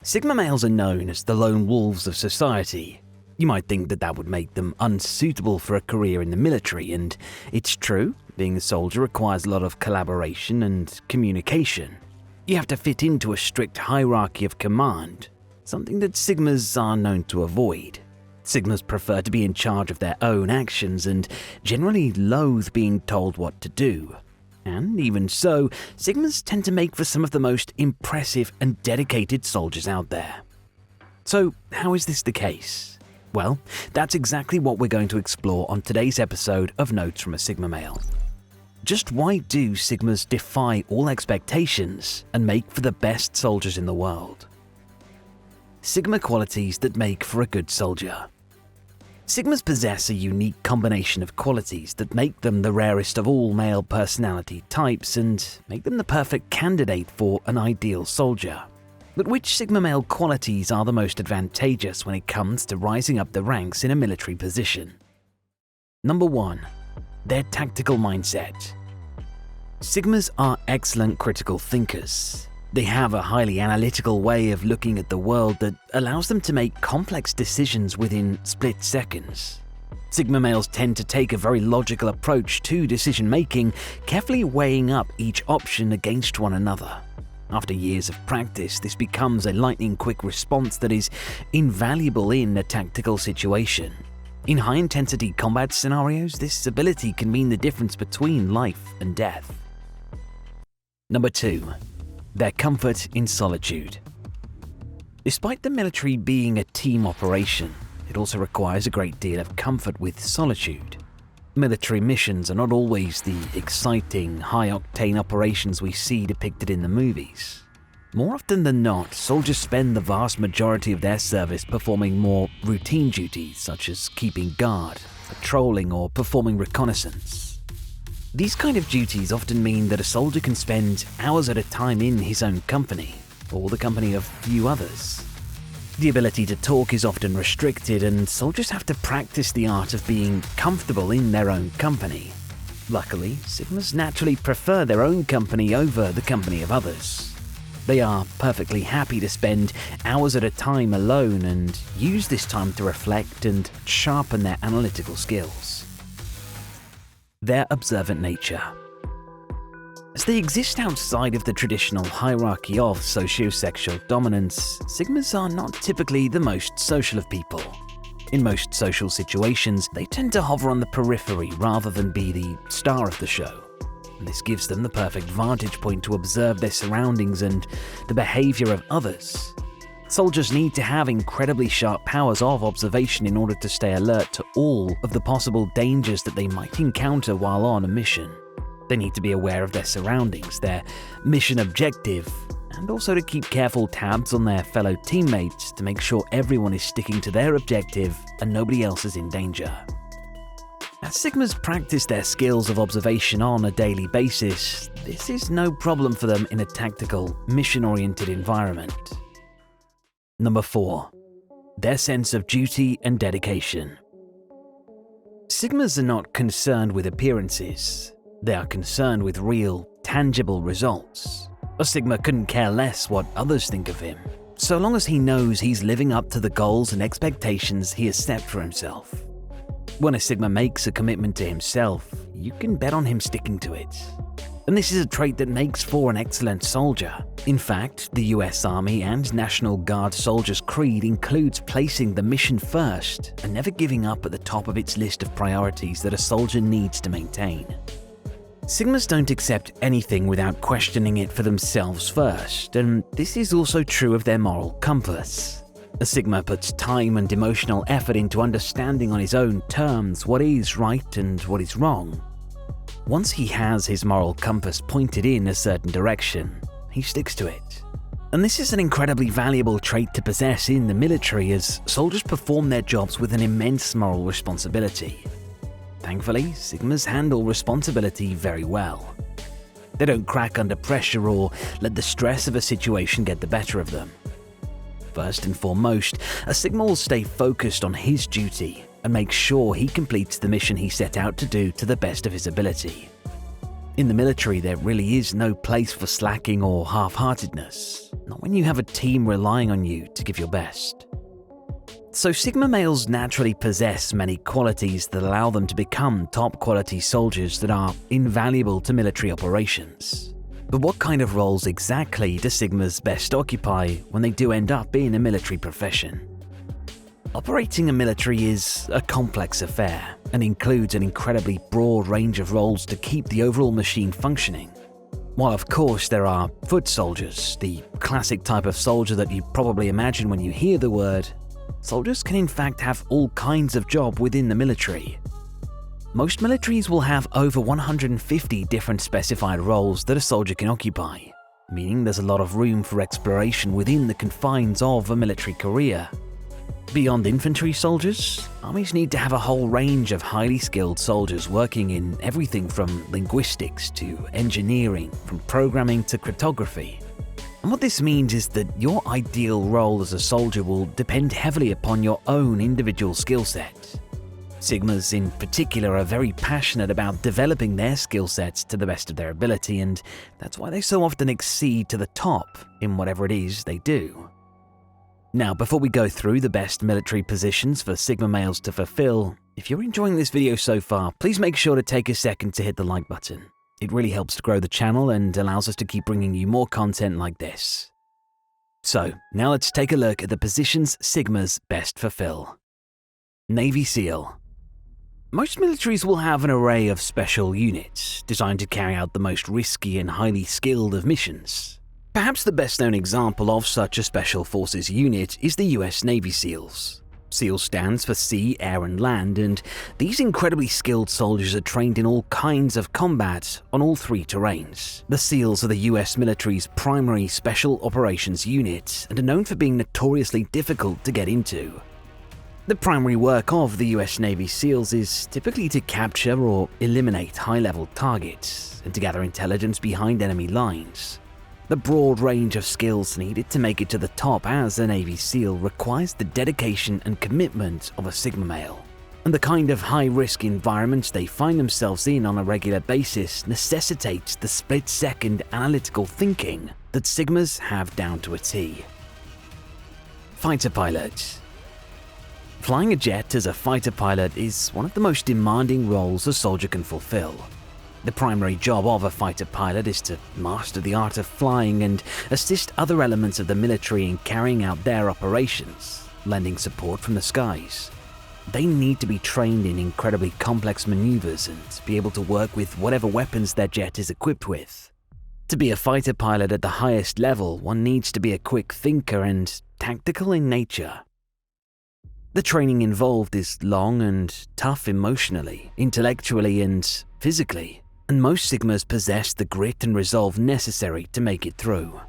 Sigma males are known as the lone wolves of society. You might think that would make them unsuitable for a career in the military, and it's true, being a soldier requires a lot of collaboration and communication. You have to fit into a strict hierarchy of command, something that Sigmas are known to avoid. Sigmas prefer to be in charge of their own actions and generally loathe being told what to do. And even so, Sigmas tend to make for some of the most impressive and dedicated soldiers out there. So, how is this the case? Well, that's exactly what we're going to explore on today's episode of Notes from a Sigma Male. Just why do Sigmas defy all expectations and make for the best soldiers in the world? Sigma qualities that make for a good soldier. Sigmas possess a unique combination of qualities that make them the rarest of all male personality types and make them the perfect candidate for an ideal soldier. But which Sigma male qualities are the most advantageous when it comes to rising up the ranks in a military position? Number 1. Their tactical mindset. Sigmas are excellent critical thinkers. They have a highly analytical way of looking at the world that allows them to make complex decisions within split seconds. Sigma males tend to take a very logical approach to decision-making, carefully weighing up each option against one another. After years of practice, this becomes a lightning-quick response that is invaluable in a tactical situation. In high-intensity combat scenarios, this ability can mean the difference between life and death. Number 2. Their comfort in solitude. Despite the military being a team operation, it also requires a great deal of comfort with solitude. Military missions are not always the exciting, high-octane operations we see depicted in the movies. More often than not, soldiers spend the vast majority of their service performing more routine duties such as keeping guard, patrolling, or performing reconnaissance. These kind of duties often mean that a soldier can spend hours at a time in his own company, or the company of few others. The ability to talk is often restricted, and soldiers have to practice the art of being comfortable in their own company. Luckily, Sigmas naturally prefer their own company over the company of others. They are perfectly happy to spend hours at a time alone and use this time to reflect and sharpen their analytical skills. Their observant nature. As they exist outside of the traditional hierarchy of socio-sexual dominance, Sigmas are not typically the most social of people. In most social situations, they tend to hover on the periphery rather than be the star of the show. And this gives them the perfect vantage point to observe their surroundings and the behavior of others. Soldiers need to have incredibly sharp powers of observation in order to stay alert to all of the possible dangers that they might encounter while on a mission. They need to be aware of their surroundings, their mission objective, and also to keep careful tabs on their fellow teammates to make sure everyone is sticking to their objective and nobody else is in danger. As Sigmas practice their skills of observation on a daily basis, this is no problem for them in a tactical, mission-oriented environment. Number 4. Their sense of duty and dedication. Sigmas are not concerned with appearances. They are concerned with real, tangible results. A Sigma couldn't care less what others think of him, so long as he knows he's living up to the goals and expectations he has set for himself. When a Sigma makes a commitment to himself, you can bet on him sticking to it. And this is a trait that makes for an excellent soldier. In fact, the US Army and National Guard soldiers' creed includes placing the mission first and never giving up at the top of its list of priorities that a soldier needs to maintain. Sigmas don't accept anything without questioning it for themselves first, and this is also true of their moral compass. A Sigma puts time and emotional effort into understanding on his own terms what is right and what is wrong. Once he has his moral compass pointed in a certain direction, he sticks to it. And this is an incredibly valuable trait to possess in the military, as soldiers perform their jobs with an immense moral responsibility. Thankfully, Sigmas handle responsibility very well. They don't crack under pressure or let the stress of a situation get the better of them. First and foremost, a Sigma will stay focused on his duty and make sure he completes the mission he set out to do to the best of his ability. In the military, there really is no place for slacking or half-heartedness, not when you have a team relying on you to give your best. So Sigma males naturally possess many qualities that allow them to become top-quality soldiers that are invaluable to military operations. But what kind of roles exactly do Sigmas best occupy when they do end up in a military profession? Operating a military is a complex affair and includes an incredibly broad range of roles to keep the overall machine functioning. While of course there are foot soldiers, the classic type of soldier that you probably imagine when you hear the word, soldiers can in fact have all kinds of job within the military. Most militaries will have over 150 different specified roles that a soldier can occupy, meaning there's a lot of room for exploration within the confines of a military career. Beyond infantry soldiers, armies need to have a whole range of highly skilled soldiers working in everything from linguistics to engineering, from programming to cryptography. And what this means is that your ideal role as a soldier will depend heavily upon your own individual skill set. Sigmas in particular are very passionate about developing their skill sets to the best of their ability, and that's why they so often exceed to the top in whatever it is they do. Now, before we go through the best military positions for Sigma males to fulfill, if you're enjoying this video so far, please make sure to take a second to hit the like button. It really helps to grow the channel and allows us to keep bringing you more content like this. So, now let's take a look at the positions Sigmas best fulfill. Navy SEAL. Most militaries will have an array of special units designed to carry out the most risky and highly skilled of missions. Perhaps the best-known example of such a Special Forces unit is the US Navy SEALs. SEAL stands for Sea, Air and Land, and these incredibly skilled soldiers are trained in all kinds of combat on all three terrains. The SEALs are the US military's primary special operations unit and are known for being notoriously difficult to get into. The primary work of the US Navy SEALs is typically to capture or eliminate high-level targets and to gather intelligence behind enemy lines. The broad range of skills needed to make it to the top as a Navy SEAL requires the dedication and commitment of a Sigma male. And the kind of high-risk environments they find themselves in on a regular basis necessitates the split-second analytical thinking that Sigmas have down to a T. Fighter pilot. Flying a jet as a fighter pilot is one of the most demanding roles a soldier can fulfill. The primary job of a fighter pilot is to master the art of flying and assist other elements of the military in carrying out their operations, lending support from the skies. They need to be trained in incredibly complex maneuvers and be able to work with whatever weapons their jet is equipped with. To be a fighter pilot at the highest level, one needs to be a quick thinker and tactical in nature. The training involved is long and tough emotionally, intellectually and physically, and most Sigmas possess the grit and resolve necessary to make it through.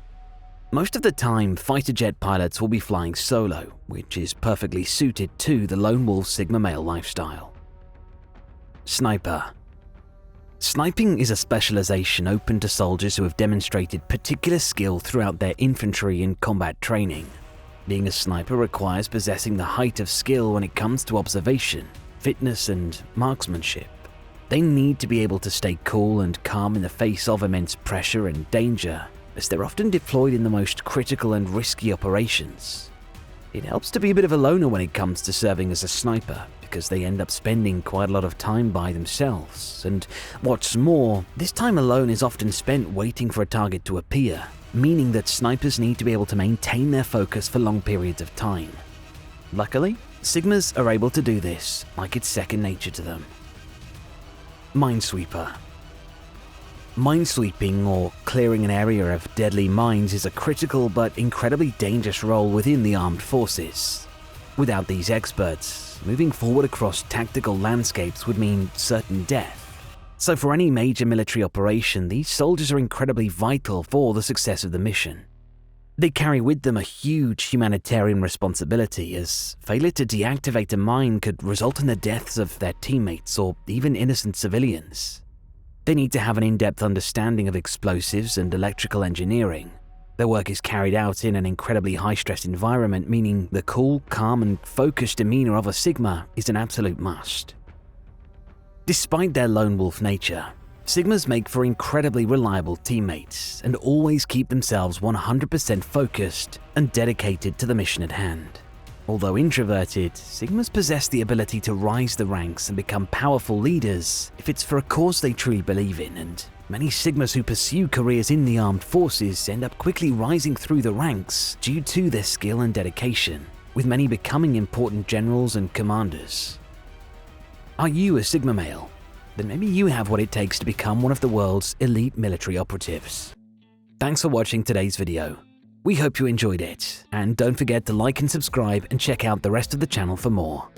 Most of the time, fighter jet pilots will be flying solo, which is perfectly suited to the lone wolf Sigma male lifestyle. Sniper. Sniping is a specialization open to soldiers who have demonstrated particular skill throughout their infantry and combat training. Being a sniper requires possessing the height of skill when it comes to observation, fitness, and marksmanship. They need to be able to stay cool and calm in the face of immense pressure and danger, as they're often deployed in the most critical and risky operations. It helps to be a bit of a loner when it comes to serving as a sniper, because they end up spending quite a lot of time by themselves, and what's more, this time alone is often spent waiting for a target to appear, meaning that snipers need to be able to maintain their focus for long periods of time. Luckily, Sigmas are able to do this, like it's second nature to them. Minesweeper. Minesweeping, or clearing an area of deadly mines, is a critical but incredibly dangerous role within the armed forces. Without these experts, moving forward across tactical landscapes would mean certain death. So for any major military operation, these soldiers are incredibly vital for the success of the mission. They carry with them a huge humanitarian responsibility, as failure to deactivate a mine could result in the deaths of their teammates or even innocent civilians. They need to have an in-depth understanding of explosives and electrical engineering. Their work is carried out in an incredibly high-stress environment, meaning the cool, calm, and focused demeanor of a Sigma is an absolute must. Despite their lone wolf nature, Sigmas make for incredibly reliable teammates and always keep themselves 100% focused and dedicated to the mission at hand. Although introverted, Sigmas possess the ability to rise the ranks and become powerful leaders if it's for a cause they truly believe in, and many Sigmas who pursue careers in the armed forces end up quickly rising through the ranks due to their skill and dedication, with many becoming important generals and commanders. Are you a Sigma male? Then maybe you have what it takes to become one of the world's elite military operatives. Thanks for watching today's video. We hope you enjoyed it, and don't forget to like and subscribe and check out the rest of the channel for more.